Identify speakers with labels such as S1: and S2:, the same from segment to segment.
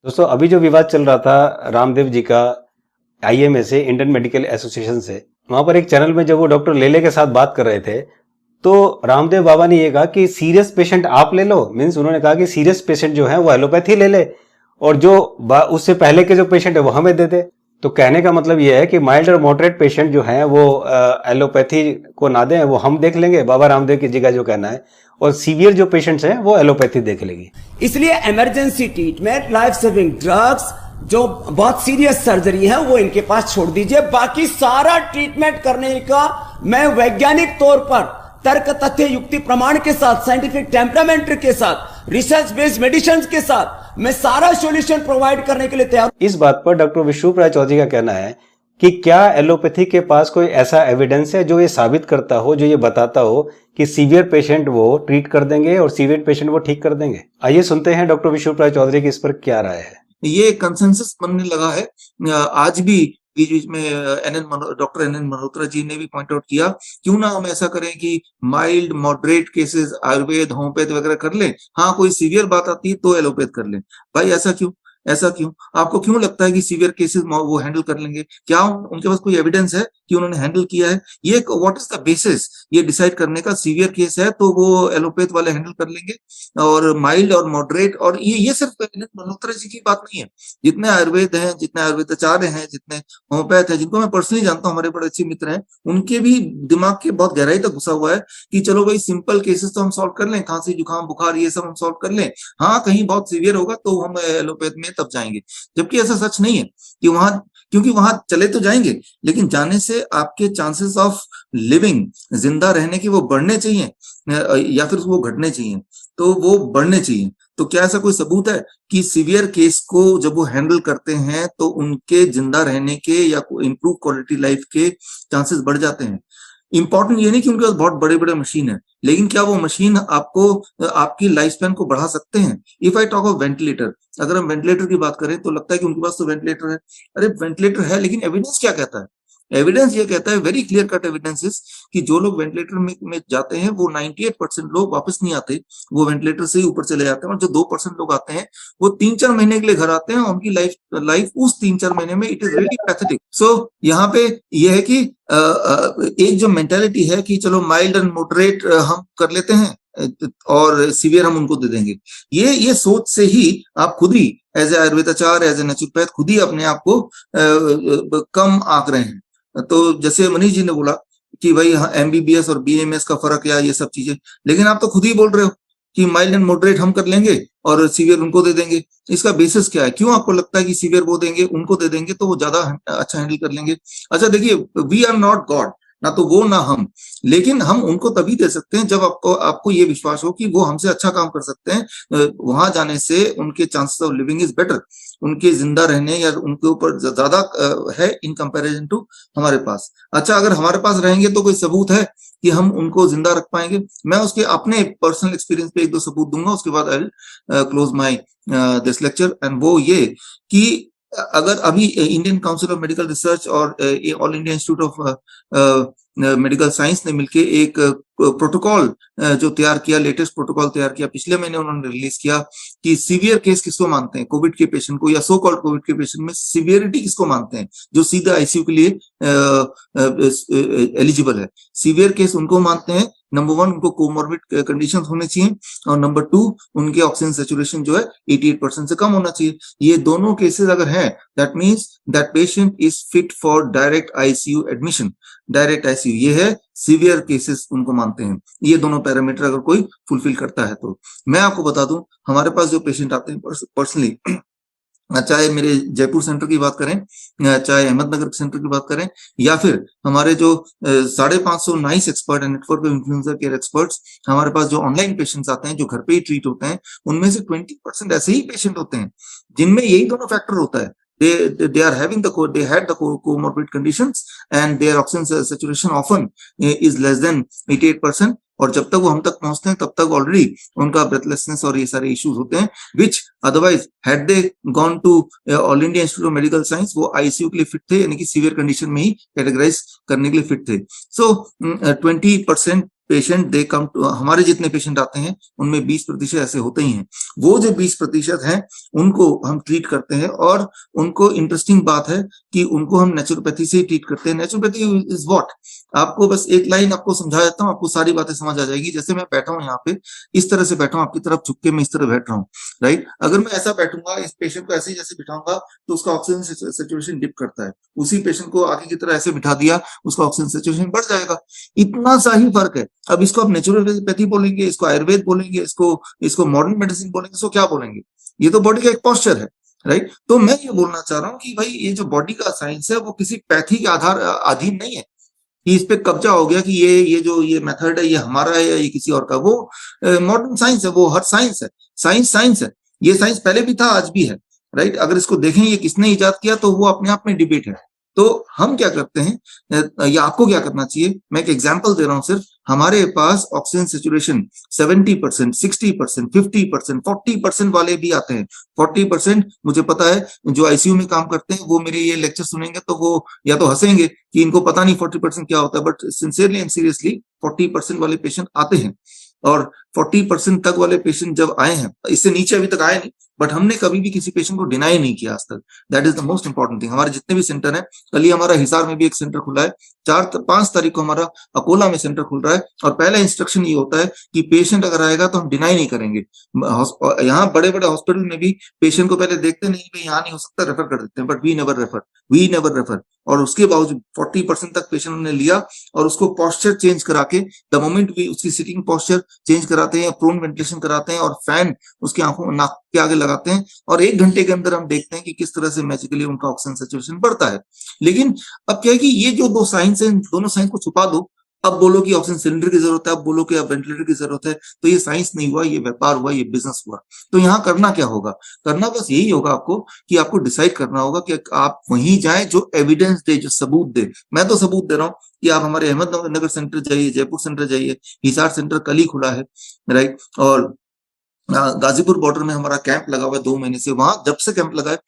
S1: दोस्तों अभी जो विवाद चल रहा था रामदेव जी का आईएमए से, इंडियन मेडिकल एसोसिएशन से, वहां पर एक चैनल में जब वो डॉक्टर लेले के साथ बात कर रहे थे तो रामदेव बाबा ने ये कहा कि सीरियस पेशेंट आप ले लो, मीन्स उन्होंने कहा कि सीरियस पेशेंट जो है वो एलोपैथी ले ले और जो उससे पहले के जो पेशेंट है वो हमें दे दे। तो कहने का मतलब ये है कि माइल्ड और मॉडरेट पेशेंट जो हैं वो एलोपैथी को ना दें, वो हम देख लेंगे, बाबा रामदेव की जी का जो कहना है, और सीवियर जो पेशेंट्स हैं वो एलोपैथी देख लेगी।
S2: इसलिए emergency treatment, life saving drugs, जो बहुत सीरियस सर्जरी है वो इनके पास छोड़ दीजिए। बाकी सारा ट्रीटमेंट करने का मैं वैज्ञानिक तौर पर तर्क तथ्य युक्ति प्रमाण के साथ, साइंटिफिक टेम्परामेंट के साथ, रिसर्च बेस्ड मेडिसिन के साथ मैं सारा सॉल्यूशन प्रोवाइड करने के लिए तैयार।
S1: इस बात पर डॉक्टर विश्वरूप राय चौधरी का कहना है कि क्या एलोपैथी के पास कोई ऐसा एविडेंस है जो ये साबित करता हो, जो ये बताता हो कि सीवियर पेशेंट वो ट्रीट कर देंगे और सीवियर पेशेंट वो ठीक कर देंगे। आइए सुनते हैं डॉक्टर विश्वरूप राय चौधरी की इस पर क्या राय है।
S3: ये कंसेंसस बनने लगा है। आज भी बीच बीच में doctor N N Malhotra ji ने भी पॉइंट आउट किया, क्यों ना हम ऐसा करें कि mild moderate cases Ayurveda homeopath वगैरह कर लें, हाँ कोई सीवियर बात आती है तो एलोपैथ कर लें। भाई ऐसा क्यों? ऐसा क्यों? आपको क्यों लगता है कि सीवियर केसेस वो हैंडल कर लेंगे? क्या उनके पास कोई एविडेंस है कि उन्होंने हैंडल किया है? ये व्हाट इज द बेसिस ये डिसाइड करने का? सीवियर केस है तो वो एलोपैथ वाले हैंडल कर लेंगे और माइल्ड और मॉडरेट, और ये सिर्फ मल्होत्रा जी की बात नहीं है। जितने आयुर्वेद हैं, जितने आयुर्वेदाचार्य हैं, जितने होम्योपैथ हैं, जिनको मैं पर्सनली जानता हूँ, हमारे बड़े अच्छे मित्र हैं, उनके भी दिमाग के बहुत गहराई तक घुसा हुआ है कि चलो भाई सिंपल केसेस तो हम सॉल्व कर लें, खांसी जुकाम बुखार ये सब हम सॉल्व कर लें, हाँ कहीं बहुत सीवियर होगा तो हम एलोपैथ में तब जाएंगे। जबकि ऐसा सच नहीं है कि वहां, क्योंकि वहां चले तो जाएंगे लेकिन जाने से आपके चांसेस ऑफ लिविंग, जिंदा रहने की, वो बढ़ने चाहिए या फिर वो घटने चाहिए? तो वो बढ़ने चाहिए। तो क्या ऐसा कोई सबूत है कि सीवियर केस को जब वो हैंडल करते हैं तो उनके जिंदा रहने के या इंप्रूव क्वालिटी लाइफ के चांसेस बढ़ जाते हैं? इंपॉर्टेंट ये नहीं कि उनके पास बहुत बड़े बड़े मशीन है, लेकिन क्या वो मशीन आपको आपकी लाइफ स्पैन को बढ़ा सकते हैं? If I talk of ventilator, अगर हम वेंटिलेटर की बात करें तो लगता है कि उनके पास तो वेंटिलेटर है। अरे वेंटिलेटर है, लेकिन एविडेंस क्या कहता है? एविडेंस ये कहता है, वेरी क्लियर कट एविडेंसेस, कि जो लोग वेंटिलेटर में जाते हैं वो 98% लोग वापस नहीं आते, वो वेंटिलेटर से ही ऊपर चले जाते हैं। और जो 2% लोग आते हैं वो 3-4 महीने के लिए घर आते हैं और उनकी लाइफ उस 3-4 महीने में इट इज रियली पैथेटिक। सो यहाँ पे ये है कि एक जो मेंटालिटी है कि चलो माइल्ड एंड मॉडरेट हम कर लेते हैं और सीवियर हम उनको दे देंगे, ये सोच से ही आप खुद ही एज ए आयुर्वेदाचार्य, एज ए नेचुरोपैथ खुद ही अपने आप को कम आंक रहे हैं। तो जैसे मनीष जी ने बोला कि भाई हाँ एमबीबीएस और बीएमएस का फर्क क्या, ये सब चीजें, लेकिन आप तो खुद ही बोल रहे हो कि माइल्ड एंड मॉडरेट हम कर लेंगे और सीवियर उनको दे देंगे। इसका बेसिस क्या है? क्यों आपको लगता है कि सीवियर वो देंगे, उनको दे देंगे तो वो ज्यादा अच्छा हैंडल कर लेंगे? अच्छा देखिए, वी आर नॉट गॉड, ना तो वो ना हम, लेकिन हम उनको तभी दे सकते हैं जब आपको ये विश्वास हो कि वो हमसे अच्छा काम कर सकते हैं। वहां जाने से उनके chances of living is better, उनके जिंदा रहने या उनके ऊपर ज्यादा है इन कंपैरिजन टू हमारे पास। अच्छा अगर हमारे पास रहेंगे तो कोई सबूत है कि हम उनको जिंदा रख पाएंगे? मैं उसके अपने पर्सनल एक्सपीरियंस पे 1-2 सबूत दूंगा, उसके बाद I will close my this lecture. And वो ये कि अगर अभी Indian Council of Medical Research और All India Institute of Medical Science ने मिलकर एक प्रोटोकॉल जो तैयार किया, लेटेस्ट प्रोटोकॉल तैयार किया, पिछले महीने उन्होंने रिलीज किया कि सीवियर केस किसको मानते हैं, कोविड के पेशेंट को, या सो कॉल्ड कोविड के पेशेंट में सीवियरिटी किसको मानते हैं, जो सीधा आईसीयू के लिए एलिजिबल है। सीवियर केस उनको मानते हैं, नंबर 1 उनको कोमॉर्बिड कंडीशन होने चाहिए, और नंबर 2 उनके ऑक्सीजन सैचुरेशन जो है 88% से कम होना चाहिए। ये दोनों केसेस अगर हैं, that means that patient is fit for direct ICU admission. Direct ICU ये है, सीवियर केसेस उनको मानते हैं। ये दोनों पैरामीटर अगर कोई फुलफिल करता है तो मैं आपको बता दूं, हमारे पास जो पेशेंट आते हैं पर्सनली, चाहे मेरे जयपुर सेंटर की बात करें, चाहे अहमदनगर सेंटर की बात करें, या फिर हमारे जो 550 नाइस एक्सपर्ट है, network of influencer care experts, हमारे पास जो ऑनलाइन पेशेंट्स आते हैं जो घर पे ही ट्रीट होते हैं, उनमें से 20% ऐसे ही पेशेंट होते हैं जिनमें यही दोनों फैक्टर होता है। They are having they had the comorbid conditions and their oxygen saturation often is less than 88%, और जब तक वो हम तक पहुंचते हैं तब तक ऑलरेडी उनका ब्रेथलेसनेस और ये सारे इश्यूज होते हैं, which otherwise had they gone to All India Institute of Medical Science, वो आईसीयू के लिए फिट थे, यानी कि सीवियर कंडीशन में ही कैटेगराइज करने के लिए फिट थे। सो 20% पेशेंट दे कम टू, हमारे जितने पेशेंट आते हैं उनमें 20% ऐसे होते ही हैं। वो जो 20% हैं उनको हम ट्रीट करते हैं, और उनको इंटरेस्टिंग बात है कि उनको हम नेचुरोपैथी से ही ट्रीट करते हैं। नेचुरोपैथी इज व्हाट, आपको बस एक लाइन आपको समझा देता हूँ, आपको सारी बातें समझ आ जाएगी। जैसे मैं बैठा हूँ यहाँ पे, इस तरह से बैठा हूँ, आपकी तरफ झुक के मैं इस तरह बैठ रहा हूँ, राइट। अगर मैं ऐसा बैठूंगा, इस पेशेंट को ऐसे ही जैसे बिठाऊंगा तो उसका ऑक्सीजन सैचुरेशन डिप करता है। उसी पेशेंट को आगे की तरह ऐसे बिठा दिया, उसका ऑक्सीजन सैचुरेशन बढ़ जाएगा। इतना सा ही फर्क है। अब इसको आप नेचुरोपैथी बोलेंगे, इसको आयुर्वेद बोलेंगे, इसको मॉडर्न मेडिसिन बोलेंगे, इसको क्या बोलेंगे? ये तो बॉडी का एक पोस्चर है, राइट। तो मैं ये बोलना चाह रहा हूँ कि भाई ये जो बॉडी का साइंस है वो किसी पैथी के आधार अधीन नहीं है कि इस पे कब्जा हो गया कि ये मेथड है, ये हमारा है या ये किसी और का। वो मॉडर्न साइंस है, वो हर साइंस है, साइंस है। ये साइंस पहले भी था, आज भी है, राइट। अगर इसको देखें ये किसने इजाद किया तो वो अपने आप में डिबेट है। तो हम क्या करते हैं, या आपको क्या करना चाहिए, मैं एक एग्जांपल दे रहा हूं सिर्फ। हमारे पास ऑक्सीजन सैचुरेशन 70%, 60%, 50%, 40% वाले भी आते हैं। 40% मुझे पता है, जो आईसीयू में काम करते हैं वो मेरे ये लेक्चर सुनेंगे तो वो या तो हंसेंगे कि इनको पता नहीं 40% क्या होता है, बट सिंसियरली एंड सीरियसली 40% वाले पेशेंट आते हैं। और 40% तक वाले पेशेंट जब आए हैं, इससे नीचे अभी तक आए नहीं, बट हमने कभी भी किसी पेशेंट को डिनाई नहीं किया आज तक। That is the most important thing. हमारे जितने भी सेंटर हैं, कल ही हमारा हिसार में भी एक सेंटर खुला है, 5 तारीख को हमारा अकोला में सेंटर खुल रहा है। और पहला इंस्ट्रक्शन ये होता है कि पेशेंट अगर आएगा तो हम डिनाई नहीं करेंगे। यहाँ बड़े बड़े हॉस्पिटल में भी पेशेंट को पहले देखते नहीं, भाई यहाँ नहीं हो सकता, रेफर कर देते हैं, बट वी नेवर रेफर। और उसके बावजूद 40% तक पेशेंट ने लिया, और उसको पोस्चर चेंज करा के, द मोमेंट भी उसकी सिटिंग पोस्चर चेंज कराते हैं, प्रोन वेंटिलेशन कराते हैं, और फैन उसकी आंखों नाक के आगे लगाते हैं, और 1 घंटे के अंदर हम देखते हैं कि किस तरह से मैजिकली उनका ऑक्सीजन सैचुरेशन बढ़ता है। लेकिन अब क्या है कि ये जो 2 साइंस है, दोनों साइंस को छुपा दो। अब बोलो कि ऑक्सीजन सिलेंडर की जरूरत है, अब बोलो कि अब वेंटिलेटर की जरूरत है, तो ये साइंस नहीं हुआ, ये व्यापार हुआ, ये बिजनेस हुआ। तो यहाँ करना क्या होगा? करना बस यही होगा आपको कि आपको डिसाइड करना होगा कि आप वहीं जाएं जो एविडेंस दे, जो सबूत दे। मैं तो सबूत दे रहा हूँ कि आप हमारे अहमदनगर सेंटर जाइए, जयपुर सेंटर जाइए, हिसार सेंटर कल ही खुला है, राइट। और गाजीपुर बॉर्डर में हमारा कैंप लगा हुआ है 2 महीने से। वहां जब से कैंप लगा है,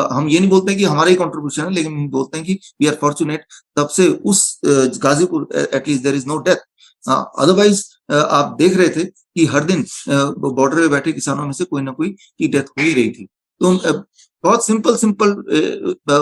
S3: हम ये नहीं बोलते कि हमारा ही कंट्रीब्यूशन है, लेकिन हम बोलते हैं कि वी आर फॉर्चुनेट, तब से उस Ghazipur at least there is no death. Otherwise आप देख रहे थे कि हर दिन बॉर्डर पे बैठे किसानों में से कोई ना कोई की डेथ हो ही रही थी। तो बहुत सिंपल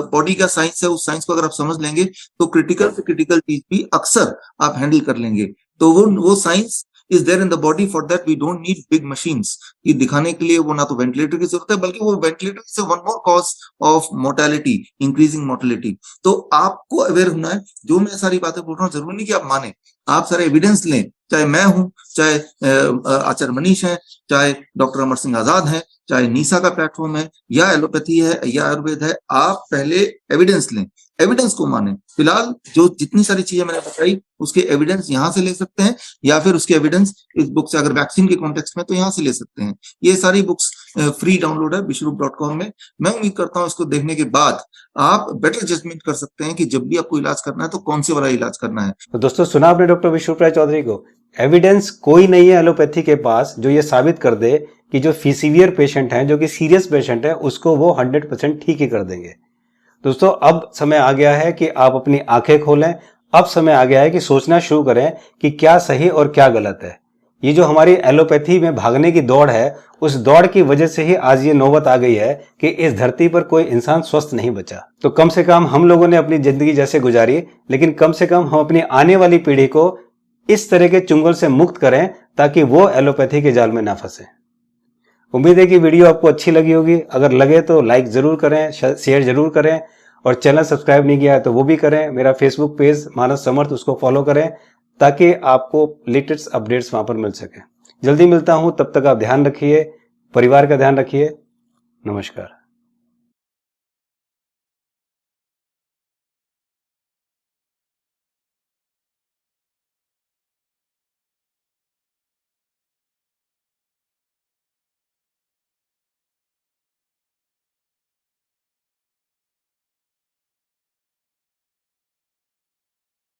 S3: बॉडी का साइंस है। उस साइंस को अगर आप समझ लेंगे तो क्रिटिकल से क्रिटिकल चीज भी अक्सर आप हैंडल कर लेंगे। तो वो science is there in the body. For that we don't need big machines। ये दिखाने के लिए वो ना तो वेंटिलेटर की जरूरत है, बल्कि वो वेंटिलेटर से one more cause of mortality, increasing mortality. तो आपको अवेयर होना है। जो मैं सारी बातें बोल रहा हूँ जरूरी नहीं कि आप माने, आप सारे एविडेंस लें, चाहे मैं हूं, चाहे आचार्य मनीष है, चाहे डॉक्टर अमर सिंह आजाद है, चाहे नीसा का प्लेटफॉर्म है, या एलोपैथी है, या आयुर्वेद है। आप पहले एविडेंस लें, एविडेंस को माने। फिलहाल जो जितनी सारी चीजें मैंने बताई उसके एविडेंस यहाँ से ले सकते हैं, या फिर उसके एविडेंस इस बुक से, अगर वैक्सीन के कॉन्टेक्स्ट में तो यहाँ से ले सकते हैं। ये सारी बुक्स फ्री डाउनलोड है विश्वरूप.com में। मैं उम्मीद करता हूँ इसको देखने के बाद आप बेटर जजमेंट कर सकते हैं कि जब भी आपको इलाज करना है तो कौन से वाला इलाज करना है।
S1: तो दोस्तों, सुना आपने डॉक्टर विश्वरूप राय चौधरी को। एविडेंस कोई नहीं है एलोपैथी के पास जो ये साबित कर दे कि जो सीवियर पेशेंट हैं, जो कि सीरियस पेशेंट है, उसको वो 100% ठीक ही कर देंगे। दोस्तों, अब समय आ गया है कि आप अपनी आंखें खोलें। अब समय आ गया है कि सोचना शुरू करें कि क्या सही और क्या गलत है। ये जो हमारी एलोपैथी में भागने की दौड़ है, उस दौड़ की वजह से ही आज ये नौबत आ गई है कि इस धरती पर कोई इंसान स्वस्थ नहीं बचा। तो कम से कम हम लोगों ने अपनी जिंदगी जैसे गुजारी, लेकिन कम से कम हम अपनी आने वाली पीढ़ी को इस तरह के चुंगल से मुक्त करें ताकि वो एलोपैथी के जाल में ना फंसे। उम्मीद है कि वीडियो आपको अच्छी लगी होगी। अगर लगे तो लाइक जरूर करें, शेयर जरूर करें, और चैनल सब्सक्राइब नहीं किया है तो वो भी करें। मेरा फेसबुक पेज मानस समर्थ, उसको फॉलो करें ताकि आपको लेटेस्ट अपडेट्स वहां पर मिल सके। जल्दी मिलता हूं, तब तक आप ध्यान रखिए, परिवार का ध्यान रखिए। नमस्कार।